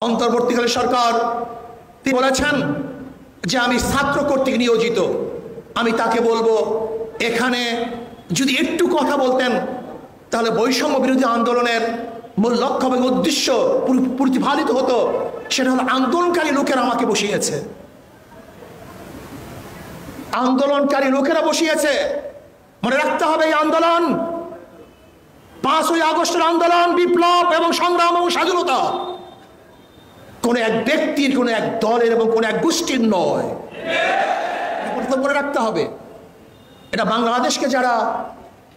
অন্তর্বর্তীকালীন সরকার তিনি বলেছেন যে আমি ছাত্র কর্তৃক নিয়োজিত। আমি তাকে বলবো এখানে যদি একটু কথা বলতেন তাহলে বৈষম্য বিরোধী আন্দোলনের মূল লক্ষ্য এবং উদ্দেশ্য প্রতিফলিত হতো। সেটা হলো আন্দোলনকারী লোকেরা আমাকে বসিয়েছে, আন্দোলনকারী লোকেরা বসিয়েছে। মনে রাখতে হবে এই আন্দোলন 5ই আগস্টের আন্দোলন, বিপ্লব এবং সংগ্রাম এবং স্বাধীনতা কোন এক ব্যক্তির, কোন এক দলের এবং কোন এক গোষ্ঠীর নয়। মনে রাখতে হবে এটা বাংলাদেশকে যারা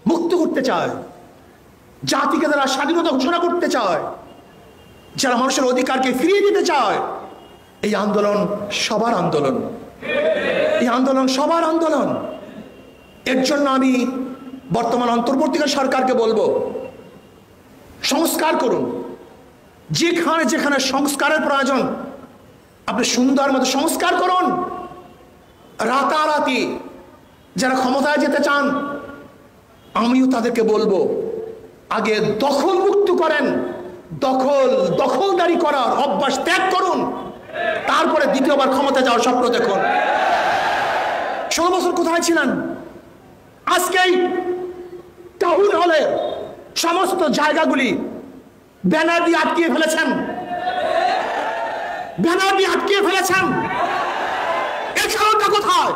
মুক্ত করতে চায়, জাতিকে যারা স্বাধীনতা ঘোষণা করতে চায়, যারা মানুষের অধিকারকে ফিরিয়ে দিতে চায়, এই আন্দোলন সবার আন্দোলন, এই আন্দোলন সবার আন্দোলন। এর জন্য আমি বর্তমান অন্তর্বর্তীকালীন সরকারকে বলবো সংস্কার করুন। যেখানে যেখানে সংস্কারের প্রয়োজন আপনি সুন্দর মতো সংস্কার করুন। রাতারাতি যারা ক্ষমতায় যেতে চান আমিও তাদেরকে বলবো আগে দখল মুক্ত করেন, দখলদারি করার অভ্যাস ত্যাগ করুন, তারপরে দ্বিতীয়বার ক্ষমতা যাওয়ার স্বপ্ন দেখুন। 16 বছর কোথায় ছিলেন? আজকেই টাউন হলে সমস্ত জায়গাগুলি ব্যানার দিয়ে আটকিয়ে ফেলেছেন, ব্যানার দিয়ে আটকিয়ে ফেলেছেন। এর কারণটা কোথায়?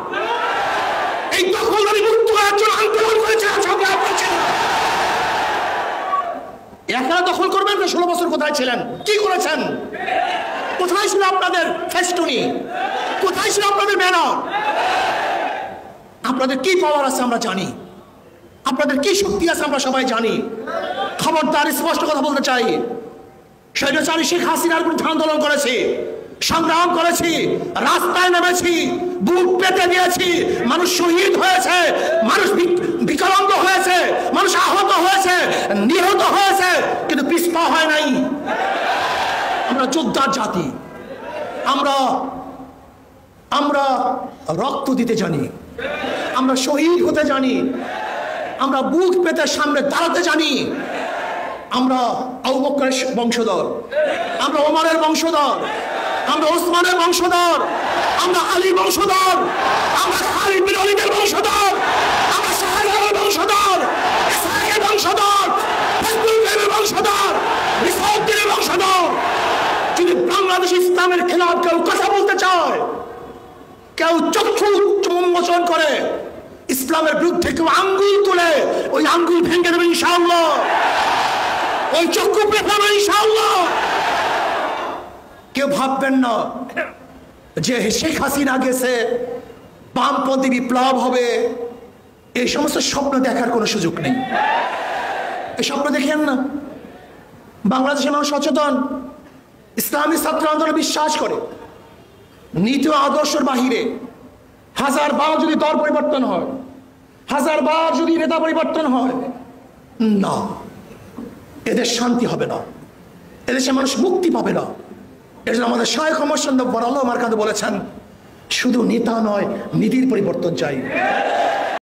এই দখলদারি মুক্ত করার জন্য আন্দোলন করেছেন, সংগ্রাম করেছেন। একা দখল করবেন না? 16 বছর কোথায় ছিলেন? কি করেছেন? কোথায় ছিল আপনাদের ফেস্টুনি? কোথায় ছিল আপনাদের ব্যানার? আপনাদের কি পাওয়ার আছে আমরা জানি, আপনাদের কি শক্তি আছে আমরা সবাই জানি। খবরদার, স্পষ্ট কথা বলতে চাই, স্বৈরাচারী শেখ হাসিনার বিরুদ্ধে আন্দোলন করেছি, সংগ্রাম করেছি, রাস্তায় নেমেছি, বুক পেতে দিয়েছি, মানুষ শহীদ হয়েছে, মানুষ বিকলাঙ্গ হয়েছে, মানুষ আহত হয়েছে, নিহত হয়েছে, কিন্তু পিছপা হয় নাই। আমরা যোদ্ধার জাতি, আমরা রক্ত দিতে জানি, আমরা শহীদ হতে জানি, আমরা বুক পেতে সামনে দাঁড়াতে জানি। আমরা আবু বকরের বংশধর, আমরা ওমরের বংশধর, আমরা ওসমানের বংশধর, আমরা আলী বংশধর, আমরা খালিদ বিন ওয়ালিদের বংশধর, আমরা শাহজালালের বংশধর, ইসহাকের বংশধর, ফজলুলের বংশধর, রিসাউদ্দিনের বংশধর। যদি বাংলাদেশ ইসলামের খেলাফ কেউ কথা বলতে চায়, কেউ চক্ষু উন্মোচন করে ইসলামের বিরুদ্ধে, কেউ আঙ্গুল তুলে, ওই আঙ্গুল ভেঙে দেবে ইনশাআল্লাহ, ওই চক্ষু পেছাবে ইনশাআল্লাহ। কেউ ভাববেন না যে শেখ হাসিনা গেছে, বামপন্থী বিপ্লব হবে, এই সমস্ত স্বপ্ন দেখার কোনো সুযোগ নেই। এই স্বপ্ন দেখেন না। বাংলাদেশের মানুষ সচেতন, ইসলামী ছাত্র আন্দোলনে বিশ্বাস করে। নীতি ও আদর্শের বাহিরে 1000 বার যদি দল পরিবর্তন হয়, 1000 বার যদি নেতা পরিবর্তন হয়, না, এদের শান্তি হবে না, এদেশে মানুষ মুক্তি পাবে না। এই জন্য আমাদের শায়খ মোহাম্মদ বরাল আমার কাছে বলেছেন শুধু নেতা নয়, নীতির পরিবর্তন চাই।